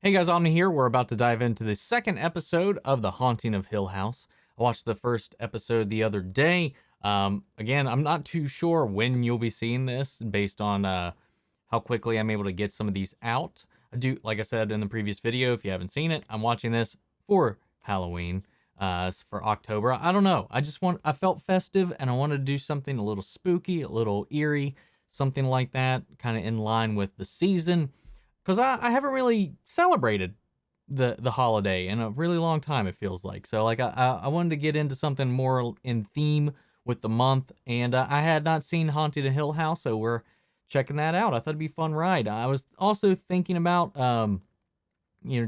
Hey guys, Omni here. We're about to dive into the second episode of The Haunting of Hill House. I watched the first episode the other day. Again, I'm not too sure when you'll be seeing this based on how quickly I'm able to get some of these out. I do, like I said in the previous video, if you haven't seen it, I'm watching this for Halloween, for October. I don't know. I felt festive and I wanted to do something a little spooky, a little eerie, something like that, kind of in line with the season. Because I haven't really celebrated the holiday in a really long time, it feels like. So like I wanted to get into something more in theme with the month, and I had not seen Haunted Hill House, so we're checking that out. I thought it'd be a fun ride. I was also thinking about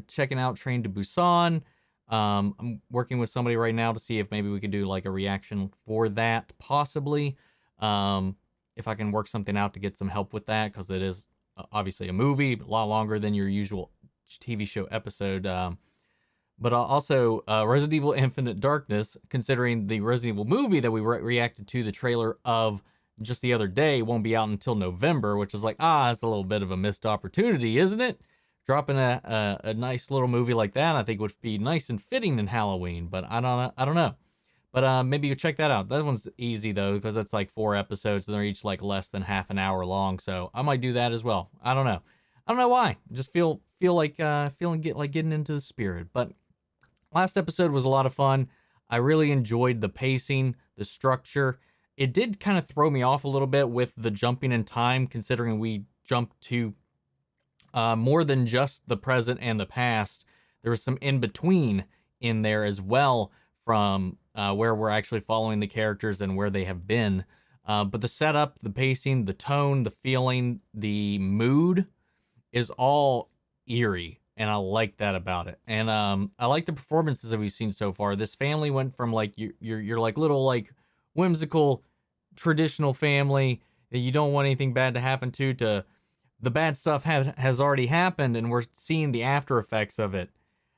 checking out Train to Busan. I'm working with somebody right now to see if maybe we could do like a reaction for that, possibly. If I can work something out to get some help with that, because it is obviously a movie, a lot longer than your usual TV show episode. But also Resident Evil Infinite Darkness, considering the Resident Evil movie that we reacted to the trailer of just the other day won't be out until November, which is like, it's a little bit of a missed opportunity, isn't it? Dropping a nice little movie like that, I think would be nice and fitting in Halloween, but I don't know. But maybe you check that out. That one's easy though, because it's like 4 episodes and they're each like less than half an hour long. So I might do that as well. I don't know. I don't know why. Just feel like getting into the spirit. But last episode was a lot of fun. I really enjoyed the pacing, the structure. It did kind of throw me off a little bit with the jumping in time, considering we jumped to more than just the present and the past. There was some in between in there as well, from where we're actually following the characters and where they have been. But the setup, the pacing, the tone, the feeling, the mood is all eerie, and I like that about it. And I like the performances that we've seen so far. This family went from like your like little like whimsical traditional family that you don't want anything bad to happen to the bad stuff has already happened, and we're seeing the after effects of it.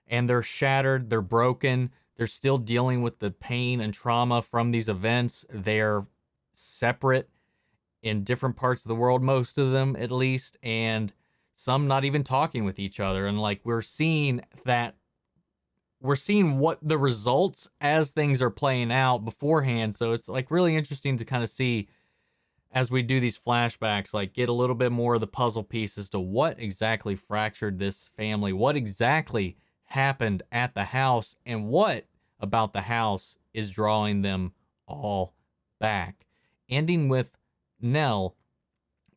And they're shattered, they're broken, they're still dealing with the pain and trauma from these events. They're separate in different parts of the world, most of them at least, and some not even talking with each other. And like we're seeing what the results as things are playing out beforehand. So it's like really interesting to kind of see as we do these flashbacks, like get a little bit more of the puzzle pieces to what exactly fractured this family, what exactly happened at the house, and what about the house is drawing them all back. Ending with Nell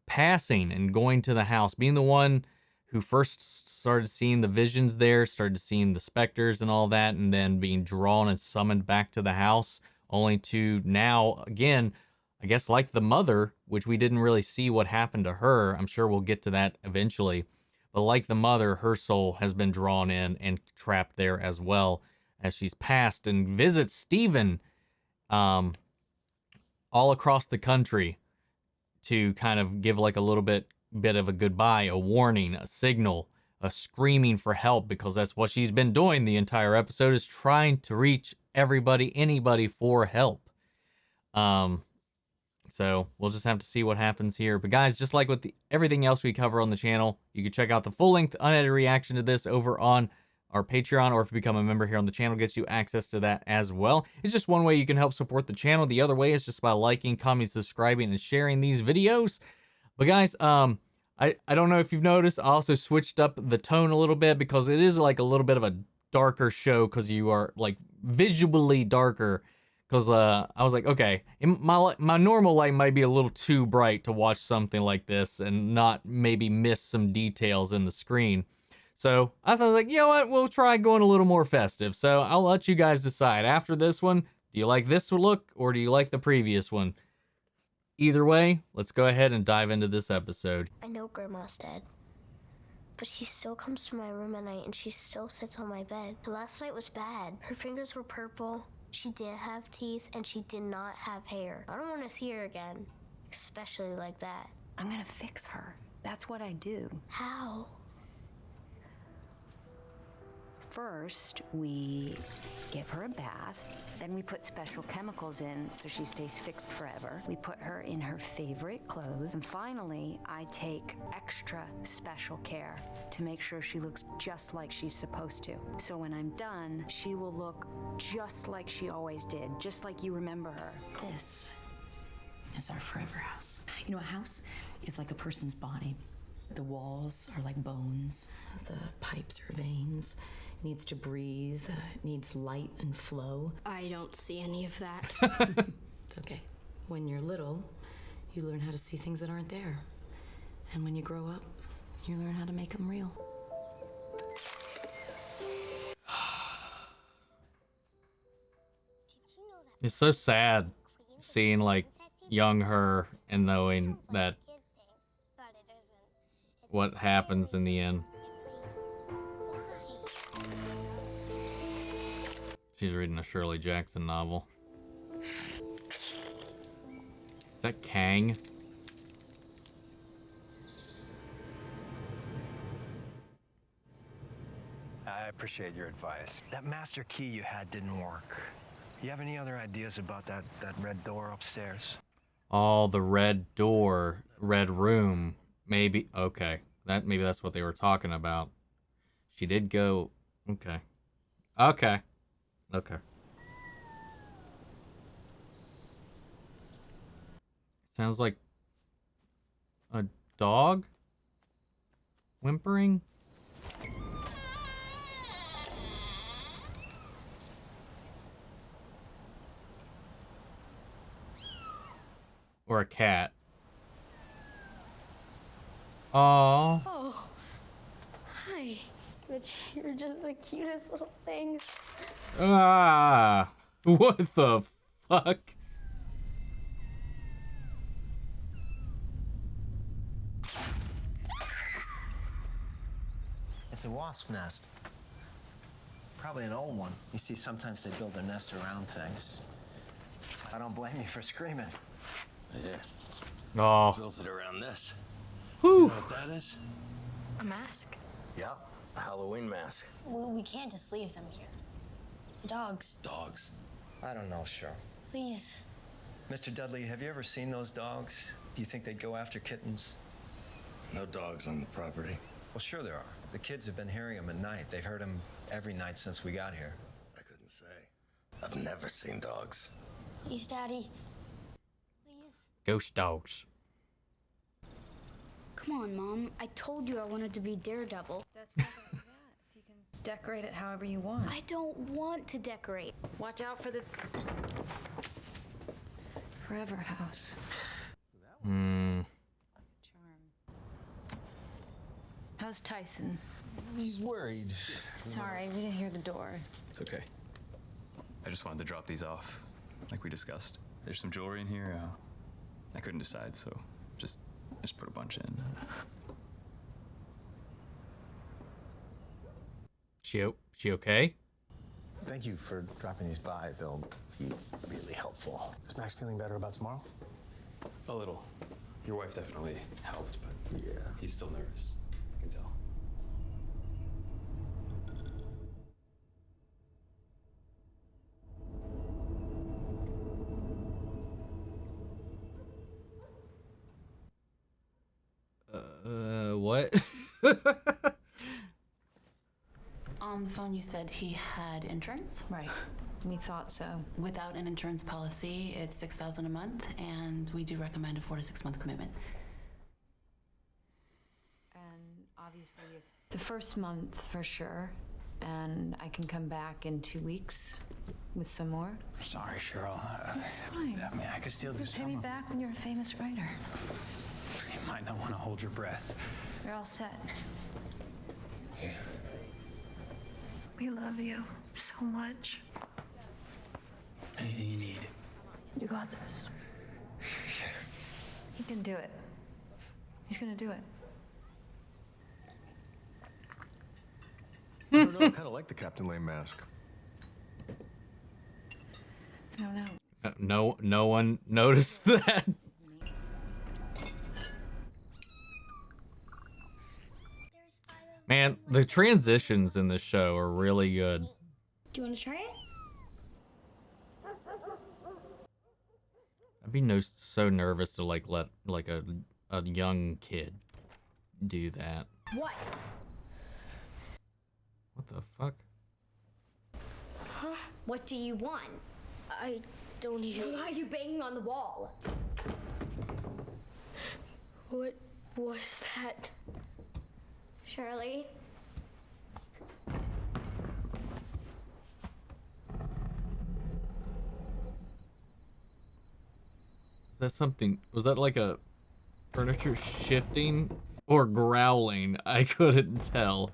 passing and going to the house, being the one who first started seeing the visions there, started seeing the specters and all that, and then being drawn and summoned back to the house, only to now, again, I guess like the mother, which we didn't really see what happened to her. I'm sure we'll get to that eventually. But like the mother, her soul has been drawn in and trapped there as well, as she's passed and visits Stephen all across the country to kind of give like a little bit of a goodbye, a warning, a signal, a screaming for help, because that's what she's been doing the entire episode, is trying to reach everybody, anybody for help. So we'll just have to see what happens here. But guys, just like with everything else we cover on the channel, you can check out the full-length unedited reaction to this over on our Patreon, or if you become a member here on the channel, gets you access to that as well. It's just one way you can help support the channel. The other way is just by liking, commenting, subscribing, and sharing these videos. But guys, I don't know if you've noticed, I also switched up the tone a little bit, because it is like a little bit of a darker show, because you are like visually darker. Because I was like, okay, my normal light might be a little too bright to watch something like this and not maybe miss some details in the screen. So I thought, like, you know what, we'll try going a little more festive. So I'll let you guys decide after this one. Do you like this look, or do you like the previous one? Either way, let's go ahead and dive into this episode. I know Grandma's dead, but she still comes to my room at night and she still sits on my bed. Last night was bad. Her fingers were purple. She didn't have teeth, and she did not have hair. I don't want to see her again, especially like that. I'm gonna fix her. That's what I do. How? First, we give her a bath. Then we put special chemicals in so she stays fixed forever. We put her in her favorite clothes. And finally, I take extra special care to make sure she looks just like she's supposed to. So when I'm done, she will look just like she always did, just like you remember her. This is our forever house. You know, a house is like a person's body. The walls are like bones. The pipes are veins. It needs to breathe. It needs light and flow. I don't see any of that. It's okay. When you're little, you learn how to see things that aren't there. And when you grow up, you learn how to make them real. It's so sad seeing like young her and knowing that what happens in the end. She's reading a Shirley Jackson novel. Is that Kang? I appreciate your advice. That master key you had didn't work. You have any other ideas about that red door upstairs? Oh, the red door, red room. Maybe, okay. Maybe that's what they were talking about. She did go, okay. Okay. Sounds like a dog whimpering. Or a cat. Aww. Oh, hi. But you're just the cutest little thing. Ah, what the fuck? It's a wasp nest. Probably an old one. You see, sometimes they build their nest around things. I don't blame you for screaming. Yeah, Oh. built it around this. Whew. You know what that is? A mask? Yeah, a Halloween mask. We can't just leave them here. The dogs. Dogs. I don't know, Cheryl. Please. Mr. Dudley, have you ever seen those dogs? Do you think they'd go after kittens? No dogs on the property. Well, sure there are. The kids have been hearing them at night. They've heard them every night since we got here. I couldn't say. I've never seen dogs. Please, Daddy. Please. Ghost dogs. Come on, Mom. I told you I wanted to be Daredevil. That's why I do that, so you can decorate it however you want. I don't want to decorate. Watch out for the forever house. Hmm. How's Tyson? He's worried. Sorry, we didn't hear the door. It's okay. I just wanted to drop these off, like we discussed. There's some jewelry in here. I couldn't decide, so just put a bunch in. She okay? Thank you for dropping these by. They'll be really helpful. Is Max feeling better about tomorrow? A little. Your wife definitely helped, but Yeah. he's still nervous. I can tell. What? On the phone, you said he had insurance. Right. We thought so. Without an insurance policy, it's $6,000 a month, and we do recommend a 4 to 6 month commitment. And obviously, the first month for sure. And I can come back in 2 weeks with some more. Sorry, Cheryl. It's fine. I mean, I could still do Just pay some me of back when you're a famous writer. You might not want to hold your breath. You're all set. Yeah. We love you so much. Anything you need. You got this. He can do it. He's gonna do it. I don't know. I kind of like the Captain Lame mask. I don't know. No one noticed that. Man, the transitions in this show are really good. Do you want to try it? I'd be so nervous to like let like a young kid do that. What? What the fuck? Huh? What do you want? I don't even. Why are you banging on the wall? What was that? Shirley? Is that something? Was that like a furniture shifting or growling? I couldn't tell.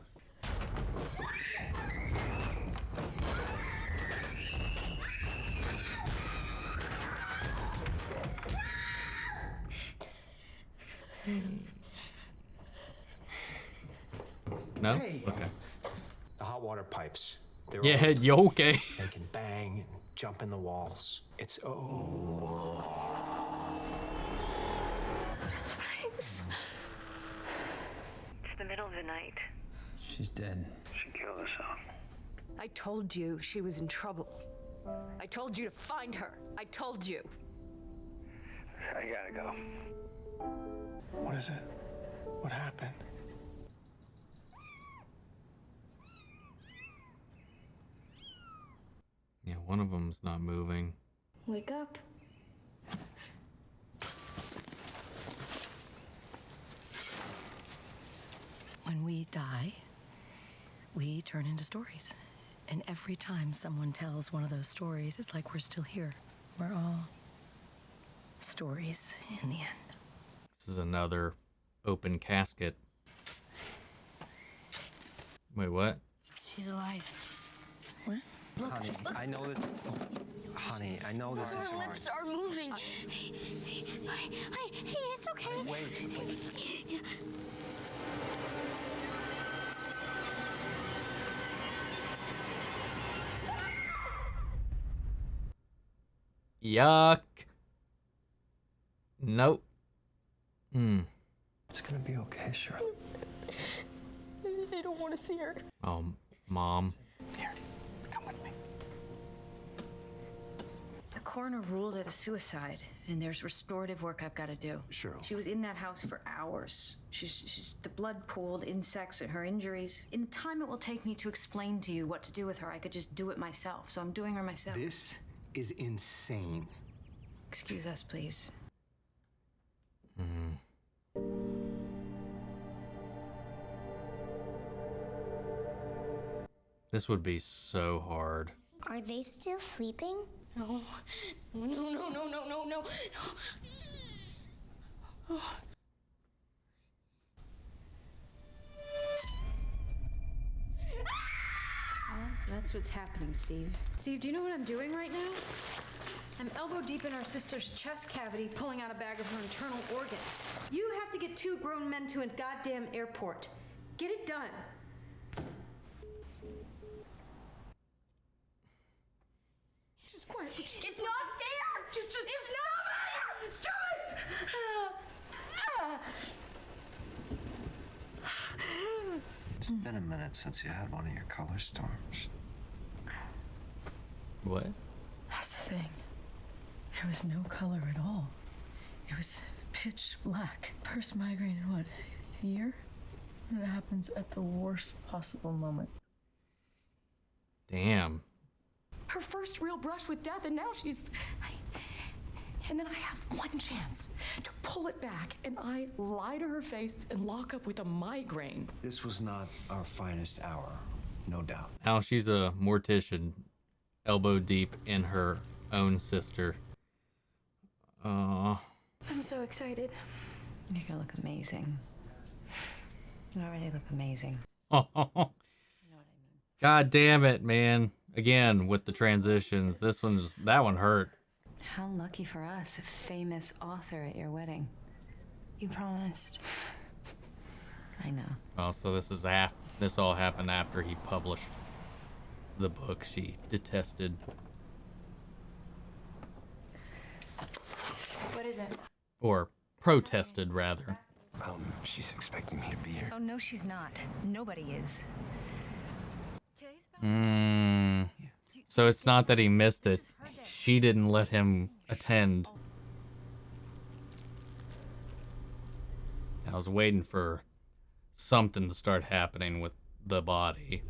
No? Hey. Okay. The hot water pipes. They're Yeah, old. you okay? They can bang and jump in the walls. It's Thanks. It's the middle of the night. She's dead. She killed herself. I told you she was in trouble. I told you to find her. I told you. I gotta go. What is it? What happened? Yeah, one of them's not moving. Wake up. When we die, we turn into stories. And every time someone tells one of those stories, it's like we're still here. We're all stories in the end. This is another open casket. Wait, what? She's alive. What? Look, Honey, look. I know that. Honey, I know this is Her hard. lips are moving. Hey, it's okay. Wait. Yuck. Nope. It's gonna be okay, Shirley. I don't want to see her. Mom. Here, come with me. The coroner ruled it a suicide, and there's restorative work I've got to do. Cheryl. She was in that house for hours. The blood pooled, insects, and her injuries. In the time it will take me to explain to you what to do with her, I could just do it myself. So I'm doing her myself. This is insane. Excuse us, please. This would be so hard. Are they still sleeping? No. That's what's happening, Steve. Steve, do you know what I'm doing right now? I'm elbow deep in our sister's chest cavity, pulling out a bag of her internal organs. You have to get two grown men to a goddamn airport. Get it done. Just quiet. It's not fair. Just it's not fair. Stop it. It's been a minute since you had one of your color storms. What? That's the thing. There was no color at all. It was pitch black. First migraine in what, a year? And it happens at the worst possible moment. Damn. Her first real brush with death, and now she's. And then I have one chance to pull it back, and I lie to her face and lock up with a migraine. This was not our finest hour, no doubt. Now she's a mortician, elbow deep in her own sister. I'm so excited. You're gonna look amazing. You already look amazing. God damn it, man. Again, with the transitions. That one hurt. How lucky for us, a famous author at your wedding. You promised. I know. Oh, so this all happened after he published the book she detested. What is it? Or protested, rather. She's expecting me to be here. Oh, no, she's not. Nobody is. So it's not that he missed it. She didn't let him attend. I was waiting for something to start happening with the body.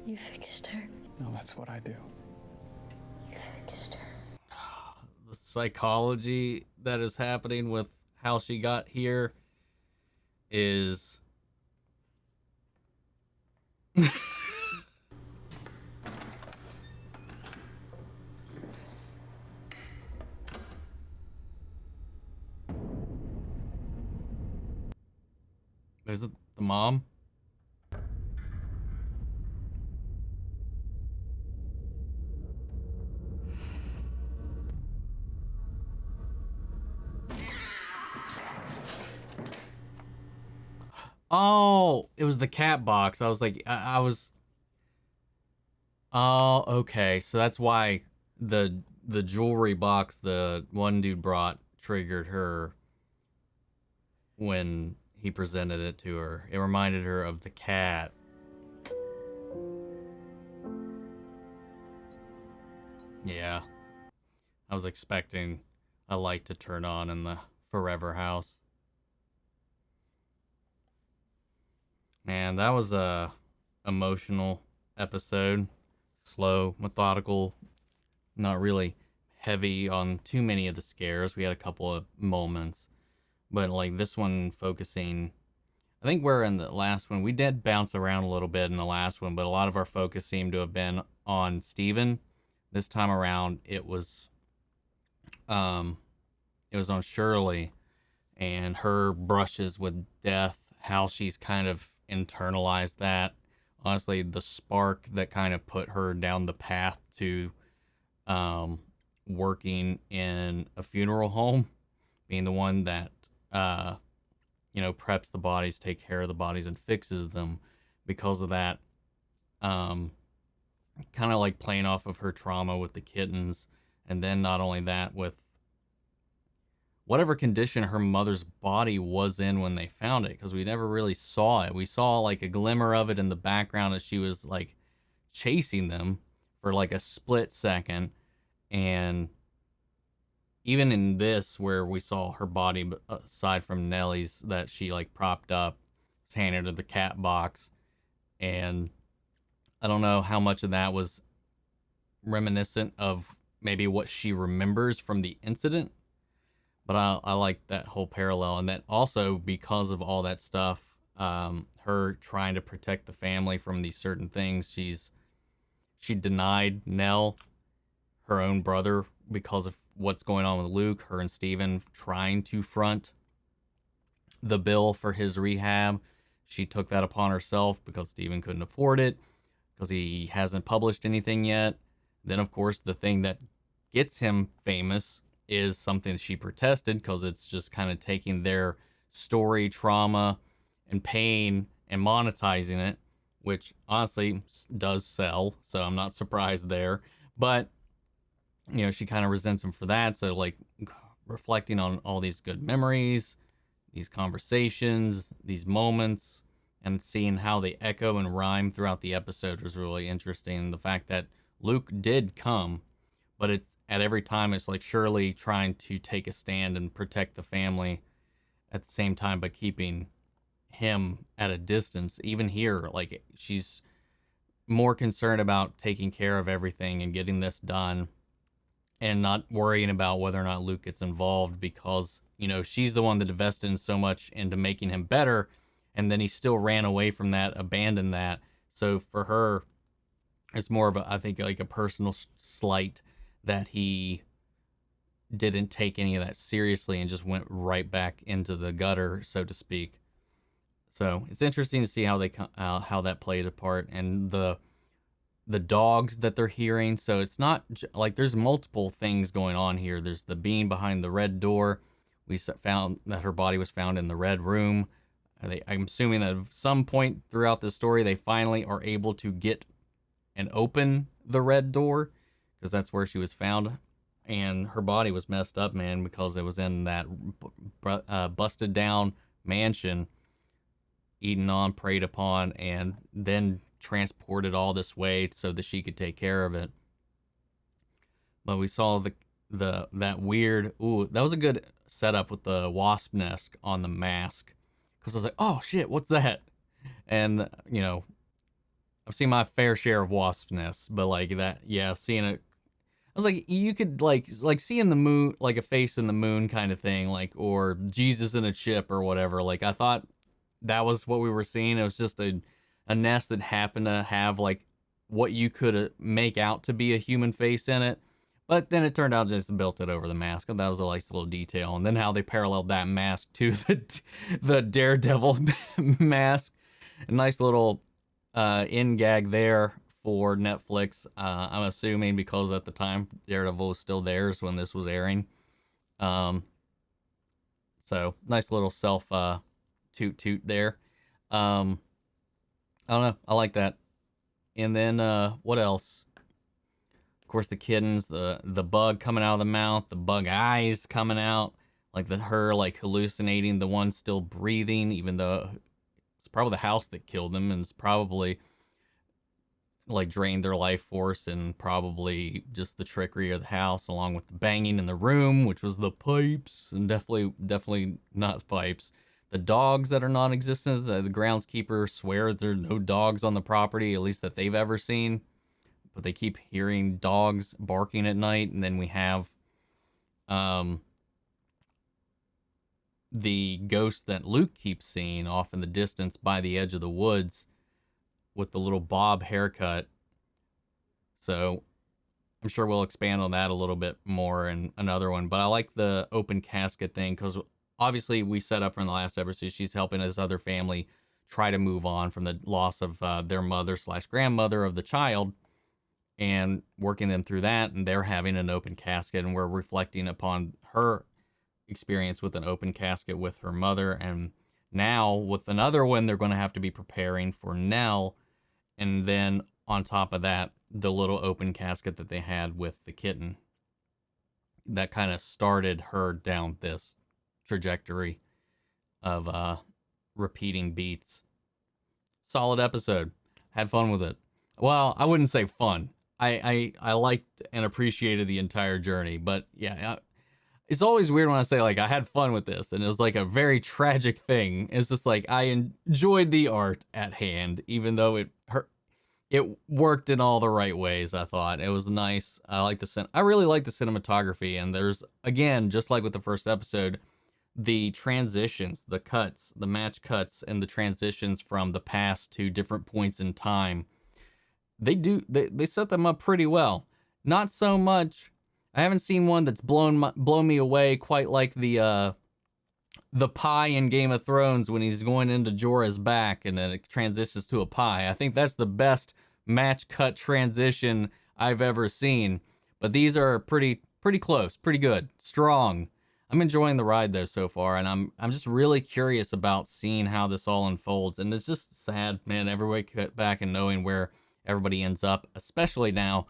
You fixed her. No, that's what I do. You fixed her. The psychology that is happening with how she got here is Is it the mom? Oh, it was the cat box. I was like, I was. Oh, okay. So that's why the jewelry box the one dude brought triggered her when he presented it to her. It reminded her of the cat. Yeah. I was expecting a light to turn on in the forever house. Man, that was a emotional episode. Slow, methodical, not really heavy on too many of the scares. We had a couple of moments, but like this one focusing, I think we're in the last one. We did bounce around a little bit in the last one, but a lot of our focus seemed to have been on Steven. This time around, it was on Shirley and her brushes with death, how she's kind of internalized that. Honestly, the spark that kind of put her down the path to working in a funeral home, being the one that preps the bodies, take care of the bodies, and fixes them. Because of that, kind of like playing off of her trauma with the kittens, and then not only that, with whatever condition her mother's body was in when they found it, because we never really saw it. We saw like a glimmer of it in the background as she was like chasing them for like a split second. And even in this, where we saw her body, aside from Nellie's that she like propped up, was handed to the cat box. And I don't know how much of that was reminiscent of maybe what she remembers from the incident. But I like that whole parallel, and that also because of all that stuff, her trying to protect the family from these certain things. She denied Nell her own brother because of what's going on with Luke. Her and Steven trying to front the bill for his rehab. She took that upon herself because Steven couldn't afford it, because he hasn't published anything yet. Then, of course, the thing that gets him famous is something she protested, because it's just kind of taking their story, trauma, and pain and monetizing it, which honestly does sell, so I'm not surprised there. But, she kind of resents him for that. So, like, reflecting on all these good memories, these conversations, these moments, and seeing how they echo and rhyme throughout the episode was really interesting. The fact that Luke did come, but it's at every time it's like Shirley trying to take a stand and protect the family at the same time, but keeping him at a distance. Even here, like, she's more concerned about taking care of everything and getting this done, and not worrying about whether or not Luke gets involved, because, she's the one that invested in so much into making him better, and then he still ran away from that, abandoned that. So for her, it's more of I think like a personal slight that he didn't take any of that seriously and just went right back into the gutter, so to speak. So it's interesting to see how how that played a part, and the dogs that they're hearing. So it's not like there's multiple things going on here. There's the being behind the red door. We found that her body was found in the red room. I'm assuming that at some point throughout the story, they finally are able to get and open the red door, because that's where she was found. And her body was messed up, man, because it was in that busted down mansion, eaten on, preyed upon, and then transported all this way so that she could take care of it. But we saw that weird, that was a good setup with the wasp nest on the mask, because I was like, oh shit, what's that? And I've seen my fair share of wasp nests, but like that, yeah, seeing it, I was like, you could like seeing the moon, like a face in the moon kind of thing, like, or Jesus in a chip or whatever. Like, I thought that was what we were seeing. It was just a nest that happened to have like what you could make out to be a human face in it. But then it turned out just built it over the mask. And that was a nice little detail. And then how they paralleled that mask to the Daredevil mask. A nice little in gag there for Netflix. I'm assuming because at the time Daredevil was still theirs when this was airing. So nice little self toot there. I don't know. I like that. And then what else? Of course, the kittens, the bug coming out of the mouth, the bug eyes coming out, like her like hallucinating, the one still breathing, even though it's probably the house that killed them, and it's probably like drained their life force, and probably just the trickery of the house, along with the banging in the room, which was the pipes, and definitely not pipes. The dogs that are non-existent, the groundskeeper swears there are no dogs on the property, at least that they've ever seen. But they keep hearing dogs barking at night. And then we have the ghost that Luke keeps seeing off in the distance by the edge of the woods with the little bob haircut. So I'm sure we'll expand on that a little bit more in another one. But I like the open casket thing, because obviously we set up from the last episode, she's helping this other family try to move on from the loss of their mother/grandmother of the child, and working them through that. And they're having an open casket, and we're reflecting upon her experience with an open casket with her mother. And now with another one, they're going to have to be preparing for Nell. And then on top of that, the little open casket that they had with the kitten that kind of started her down this trajectory of repeating beats. Solid episode. Had fun with it. Well, I wouldn't say fun. I liked and appreciated the entire journey, but yeah, it's always weird when I say like I had fun with this, and it was like a very tragic thing. It's just like I enjoyed the art at hand, even though it worked in all the right ways. I thought it was nice. I really like the cinematography, and there's, again, just like with the first episode, the transitions, the cuts, the match cuts, and the transitions from the past to different points in time. They set them up pretty well. Not so much. I haven't seen one that's blown me away quite like the pie in Game of Thrones when he's going into Jorah's back and then it transitions to a pie. I think that's the best match cut transition I've ever seen. But these are pretty close, pretty good, strong. I'm enjoying the ride though so far, and I'm just really curious about seeing how this all unfolds. And it's just sad, man. Everybody cut back and knowing where everybody ends up, especially now.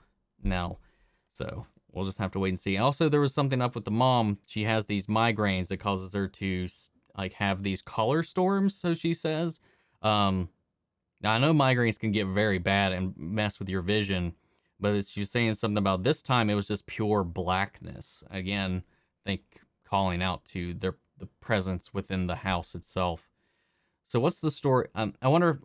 So we'll just have to wait and see. Also, there was something up with the mom. She has these migraines that causes her to like have these color storms, so she says. Now I know migraines can get very bad and mess with your vision, but she was saying something about this time it was just pure blackness. Again, I think calling out to the presence within the house itself. So what's the story? I wonder,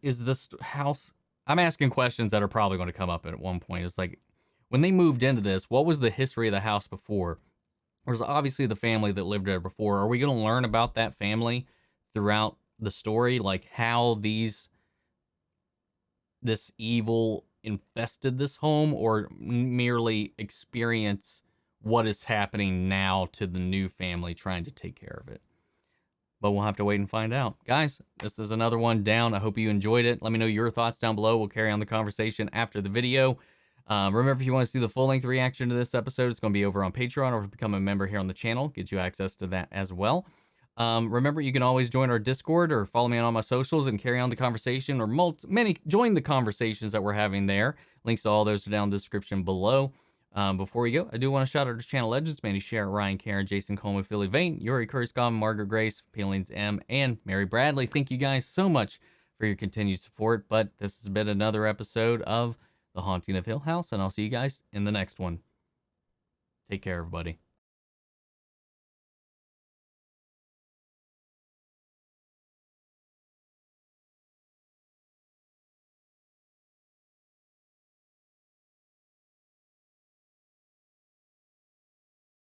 is this house? I'm asking questions that are probably going to come up at one point. It's like, when they moved into this, what was the history of the house before? There's obviously the family that lived there before. Are we going to learn about that family throughout the story? Like how this evil infested this home, or merely experience what is happening now to the new family trying to take care of it? but we'll have to wait and find out. Guys, this is another one down. I hope you enjoyed it. Let me know your thoughts down below. We'll carry on the conversation after the video. Remember, if you want to see the full-length reaction to this episode, it's going to be over on Patreon, or become a member here on the channel. Get you access to that as well. Remember, you can always join our Discord or follow me on all my socials and carry on the conversation, or join the conversations that we're having there. Links to all those are down in the description below. Before we go, I do want to shout out to channel legends, Mandy Sher, Ryan Karen, Jason Coleman, Philly Vane, Yuri Kurscom, Margaret Grace, Palings M, and Mary Bradley. Thank you guys so much for your continued support. But this has been another episode of The Haunting of Hill House, and I'll see you guys in the next one. Take care, everybody.